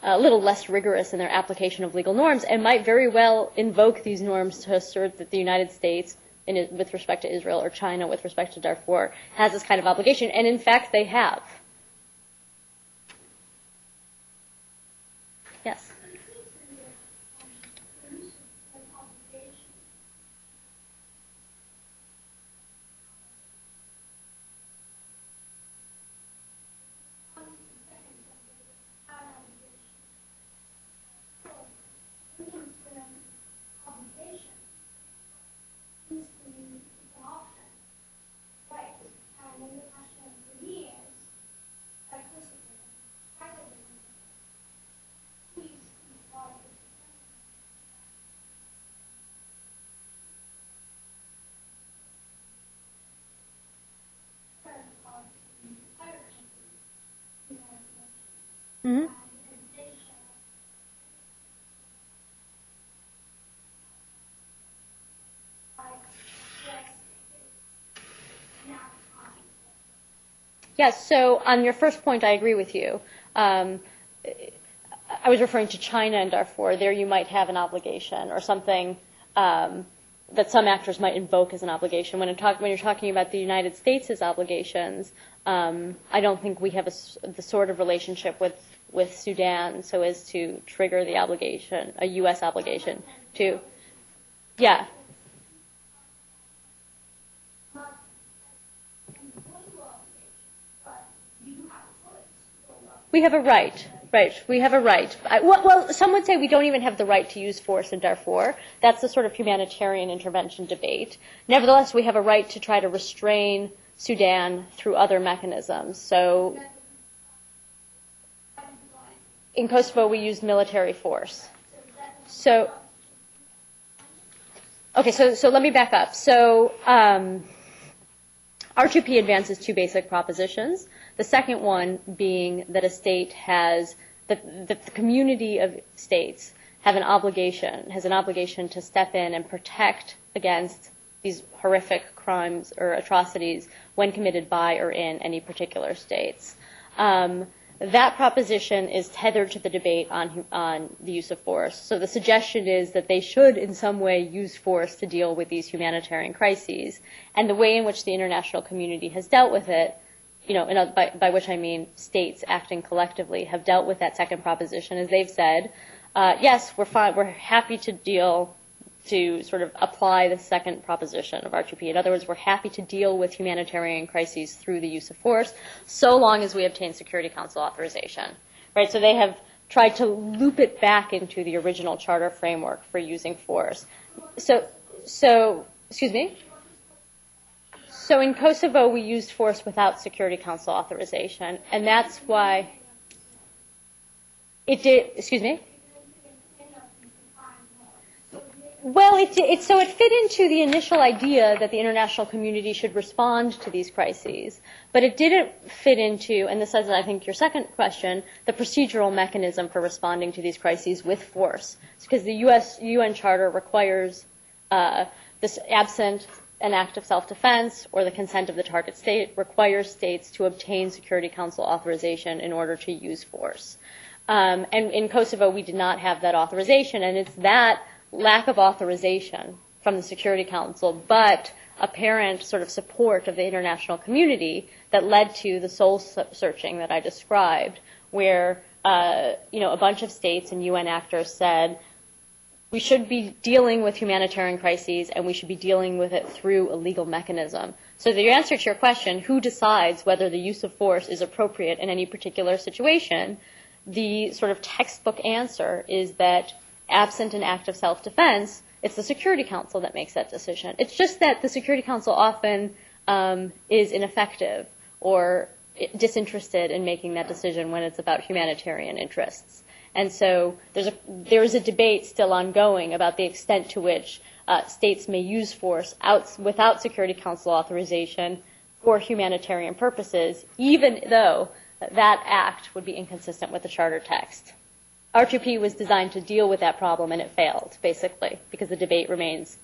a little less rigorous in their application of legal norms, and might very well invoke these norms to assert that the United States, with respect to Israel, or China with respect to Darfur, has this kind of obligation, and in fact they have. Yes? Yes, so on your first point, I agree with you. I was referring to China and Darfur. There you might have an obligation or something that some actors might invoke as an obligation. When you're talking about the United States' obligations, I don't think we have the sort of relationship with Sudan so as to trigger the obligation, a U.S. obligation to, yeah. We have a right. Right, we have a right. Well, some would say we don't even have the right to use force in Darfur. That's the sort of humanitarian intervention debate. Nevertheless, we have a right to try to restrain Sudan through other mechanisms. So in Kosovo, we used military force. So, okay, so let me back up. So R2p advances two basic propositions. The second one being that a state has, the community of states has an obligation to step in and protect against these horrific crimes or atrocities when committed by or in any particular states. That proposition is tethered to the debate on the use of force. So the suggestion is that they should in some way use force to deal with these humanitarian crises. And the way in which the international community has dealt with it, by which I mean states acting collectively, have dealt with that second proposition, as they've said, yes, we're fine, we're happy to sort of apply the second proposition of R2p. In other words, we're happy to deal with humanitarian crises through the use of force, so long as we obtain Security Council authorization. Right? So they have tried to loop it back into the original charter framework for using force. So excuse me? So in Kosovo, we used force without Security Council authorization, and that's why it did, excuse me? Well, it fit into the initial idea that the international community should respond to these crises, but it didn't fit into, and this is, I think, your second question, the procedural mechanism for responding to these crises with force. It's because the UN Charter requires this absent an act of self-defense or the consent of the target state requires states to obtain Security Council authorization in order to use force. And in Kosovo, we did not have that authorization, and it's that lack of authorization from the Security Council, but apparent sort of support of the international community that led to the soul searching that I described, where a bunch of states and UN actors said we should be dealing with humanitarian crises and we should be dealing with it through a legal mechanism. So the answer to your question, who decides whether the use of force is appropriate in any particular situation, the sort of textbook answer is that absent an act of self-defense, it's the Security Council that makes that decision. It's just that the Security Council often is ineffective or disinterested in making that decision when it's about humanitarian interests. And so there is a debate still ongoing about the extent to which states may use force without Security Council authorization for humanitarian purposes, even though that act would be inconsistent with the Charter text. R2p was designed to deal with that problem, and it failed, basically, because the debate remains.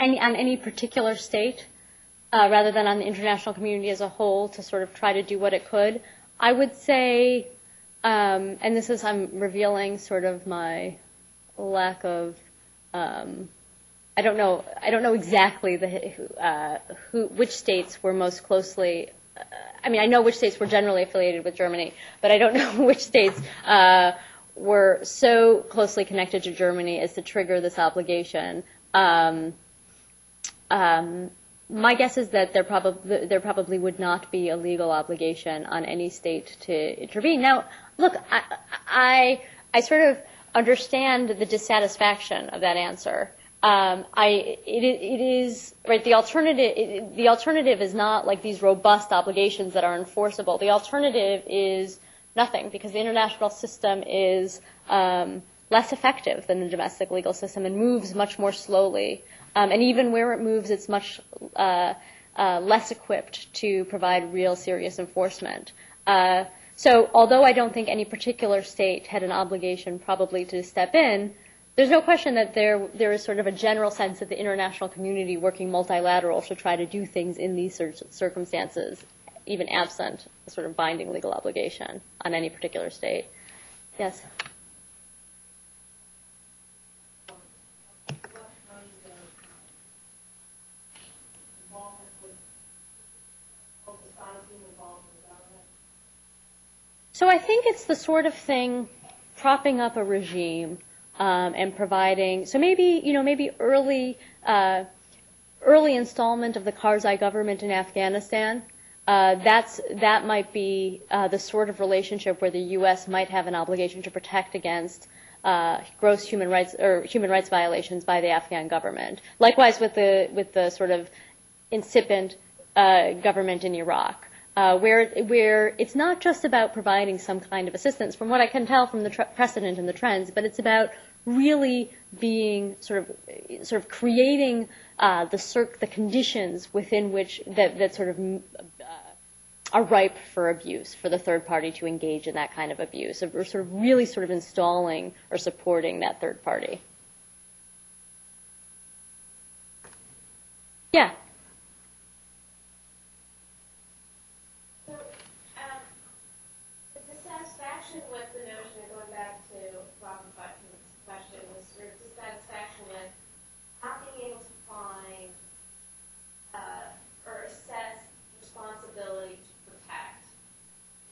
On any particular state, rather than on the international community as a whole, to sort of try to do what it could, I would say, and this is, I'm revealing sort of my lack of, I don't know exactly which states were most closely. I know which states were generally affiliated with Germany, but I don't know which states were so closely connected to Germany as to trigger this obligation. My guess is that there probably would not be a legal obligation on any state to intervene. Now, look, I sort of understand the dissatisfaction of that answer. It is right. The alternative is not like these robust obligations that are enforceable. The alternative is nothing, because the international system is less effective than the domestic legal system and moves much more slowly. And even where it moves, it's much less equipped to provide real serious enforcement. So although I don't think any particular state had an obligation probably to step in, there's no question that there is sort of a general sense that the international community working multilateral should try to do things in these circumstances, even absent a sort of binding legal obligation on any particular state. Yes? So I think it's the sort of thing propping up a regime and providing. So maybe early installment of the Karzai government in Afghanistan. That might be the sort of relationship where the U.S. might have an obligation to protect against gross human rights violations by the Afghan government. Likewise with the sort of incipient government in Iraq. Where it's not just about providing some kind of assistance, from what I can tell from the precedent and the trends, but it's about really being sort of creating the conditions within which that sort of are ripe for abuse, for the third party to engage in that kind of abuse. So we're sort of really sort of installing or supporting that third party. Yeah. With the notion of going back to Robin's question was sort of dissatisfaction with not being able to find or assess responsibility to protect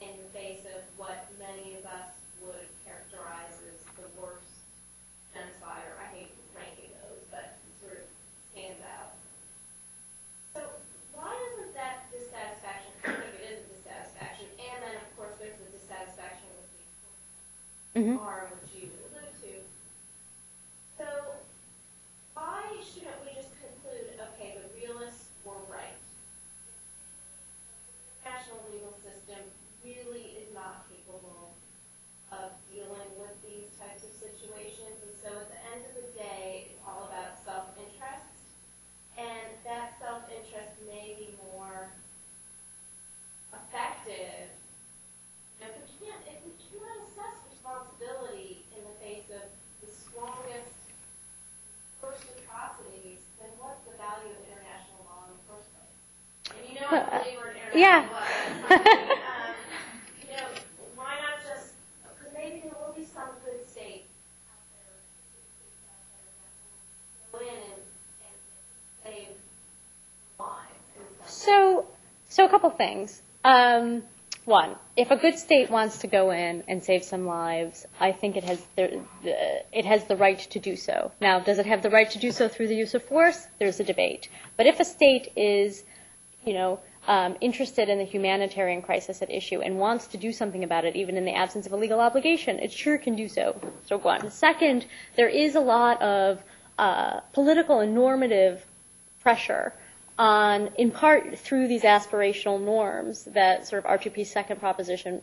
in the face of what many of us would characterize as the worst genocide, or I hate ranking those, but it sort of stands out. So why isn't that dissatisfaction? I think it is a dissatisfaction, and then of course there's the dissatisfaction are, which you allude to. So why shouldn't we just conclude, okay, the realists were right? The international legal system really is not capable of dealing with these types of situations, and so at the end of the day, it's all about self-interest, and that self-interest may be more effective. If we cannot assess responsibility in the face of the strongest first atrocities, then what's the value of international law in the first place? And you know I'm a believer in international law. Why not just, because maybe there will be some good state out there go in and save lives. So a couple things. One, if a good state wants to go in and save some lives, I think it has the right to do so. Now, does it have the right to do so through the use of force? There's a debate. But if a state is, interested in the humanitarian crisis at issue and wants to do something about it, even in the absence of a legal obligation, it sure can do so. So one. Second, there is a lot of political and normative pressure in part through these aspirational norms that sort of R2p's second proposition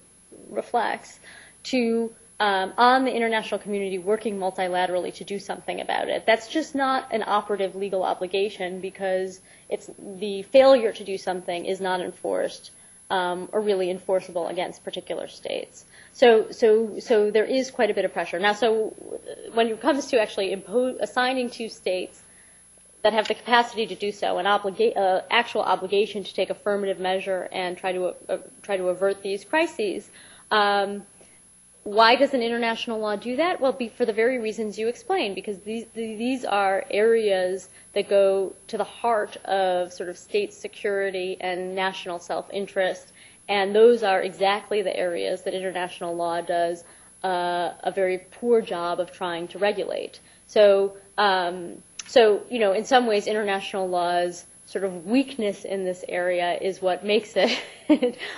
reflects, on the international community working multilaterally to do something about it. That's just not an operative legal obligation, because it's the failure to do something is not enforced or really enforceable against particular states. So there is quite a bit of pressure. Now, so when it comes to actually assigning to states that have the capacity to do so an actual obligation to take affirmative measure and try to avert these crises, why doesn't international law do that? Well, for the very reasons you explained, because these are areas that go to the heart of sort of state security and national self-interest, and those are exactly the areas that international law does a very poor job of trying to regulate. So, in some ways, international law's sort of weakness in this area is what makes it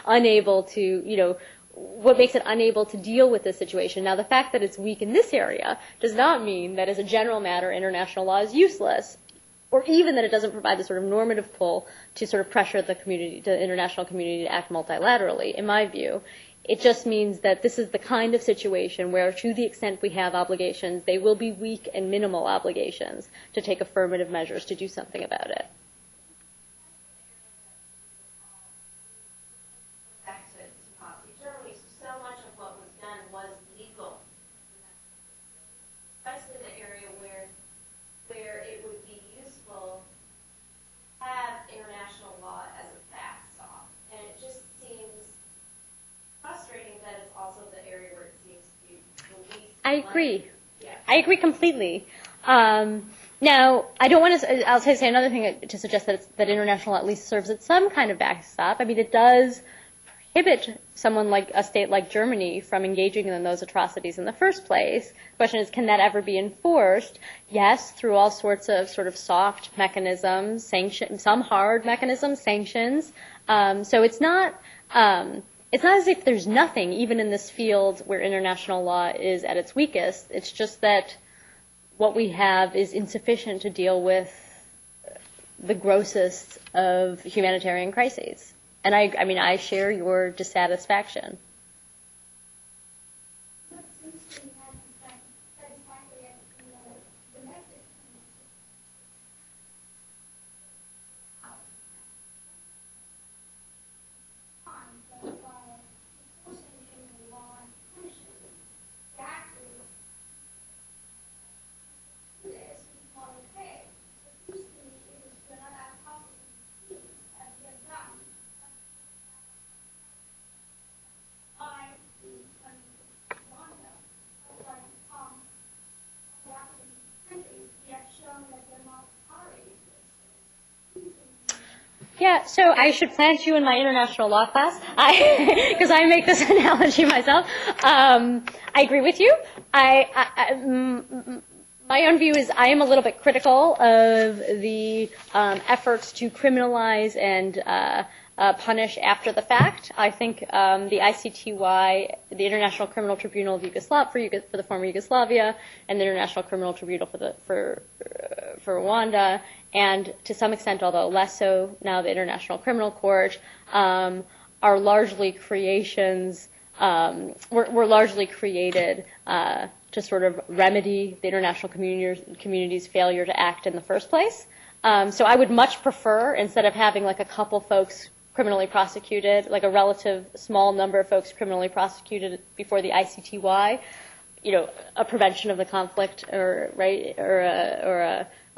unable to, what makes it unable to deal with this situation. Now, the fact that it's weak in this area does not mean that as a general matter, international law is useless, or even that it doesn't provide the sort of normative pull to sort of pressure the community, the international community to act multilaterally, in my view. It just means that this is the kind of situation where, to the extent we have obligations, they will be weak and minimal obligations to take affirmative measures to do something about it. Back to Nazi Germany, so much of what was done was legal, especially the area where it would be useful to have international law as a backstop. And it just seems frustrating that it's also the area where it seems to be the least. I agree. Yeah. I agree completely. Now, I don't want to. I'll say another thing to suggest that international law at least serves as some kind of backstop. I mean, it does prohibit someone like a state like Germany from engaging in those atrocities in the first place. The question is, can that ever be enforced? Yes, through all sorts of sort of soft mechanisms, sanctions, some hard mechanisms, sanctions. So it's not as if there's nothing, even in this field where international law is at its weakest. It's just that what we have is insufficient to deal with the grossest of humanitarian crises. And I mean, I share your dissatisfaction. Yeah, so I should plant you in my international law class, because I make this analogy myself. I agree with you. My own view is I am a little bit critical of the efforts to criminalize and punish after the fact. I think the ICTY, the International Criminal Tribunal of Yugoslavia, for the former Yugoslavia, and the International Criminal Tribunal for Rwanda, and to some extent, although less so now, the International Criminal Court, are largely creations, were largely created to sort of remedy the international community's failure to act in the first place. So I would much prefer, instead of having like a couple folks criminally prosecuted, like a relative small number of folks criminally prosecuted before the ICTY, a prevention of the conflict, or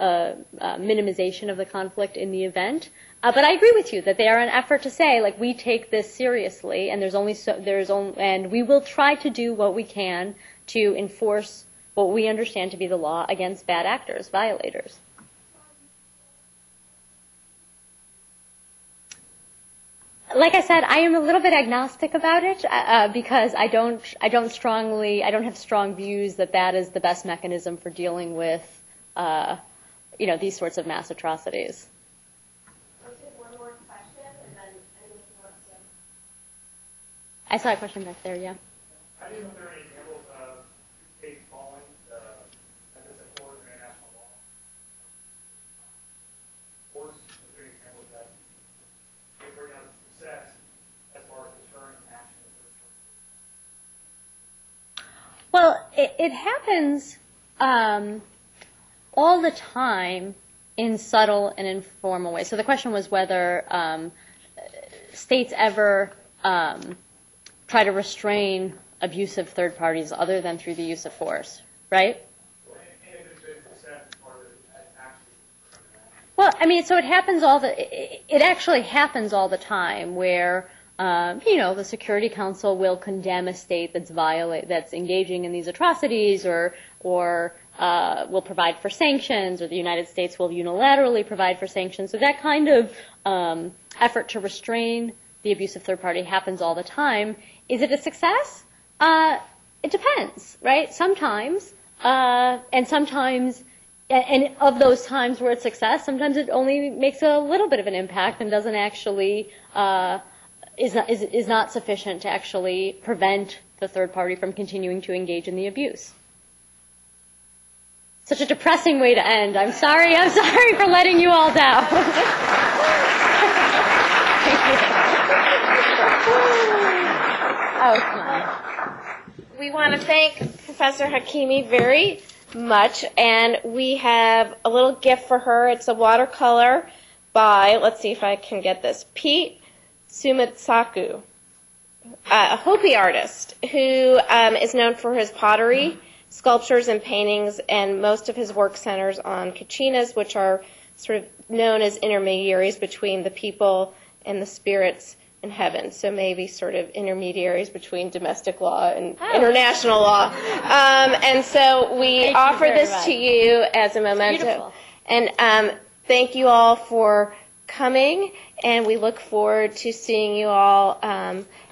a minimization of the conflict in the event. But I agree with you that they are an effort to say, like, we take this seriously, and and we will try to do what we can to enforce what we understand to be the law against bad actors, violators. Like I said, I am a little bit agnostic about it because I don't have strong views that is the best mechanism for dealing with, these sorts of mass atrocities. Let's take one more question, and then anyone who wants to. I saw a question back there. Yeah. I didn't know if there are any examples of states following the core of international law. Of course, is there any examples that they bring out success as far as deterrent action? Well, it happens all the time in subtle and informal ways. So the question was whether states ever try to restrain abusive third parties other than through the use of force, right? Well, I mean, so it actually happens all the time where, the Security Council will condemn a state that's engaging in these atrocities, or will provide for sanctions, or the United States will unilaterally provide for sanctions. So that kind of effort to restrain the abusive third party happens all the time. Is it a success? It depends, right? Sometimes, and of those times where it's success, sometimes it only makes a little bit of an impact and doesn't actually, is not sufficient to actually prevent the third party from continuing to engage in the abuse. Such a depressing way to end. I'm sorry for letting you all down. Thank you. Oh, come on. We want to thank Professor Hakimi very much, and we have a little gift for her. It's a watercolor by, let's see if I can get this, Pete Sumitsaku, a Hopi artist who is known for his pottery, sculptures, and paintings, and most of his work centers on kachinas, which are sort of known as intermediaries between the people and the spirits in heaven. So maybe sort of intermediaries between domestic law and international law. And so we offer this to you as a memento. Beautiful. And thank you all for coming, and we look forward to seeing you all.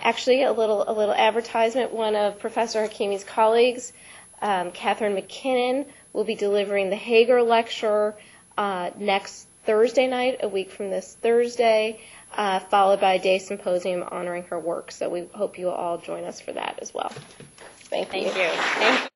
Actually, a little advertisement. One of Professor Hakimi's colleagues, Catherine McKinnon, will be delivering the Hager Lecture next Thursday night, a week from this Thursday, followed by a day symposium honoring her work. So we hope you will all join us for that as well. Thank you. Thank you.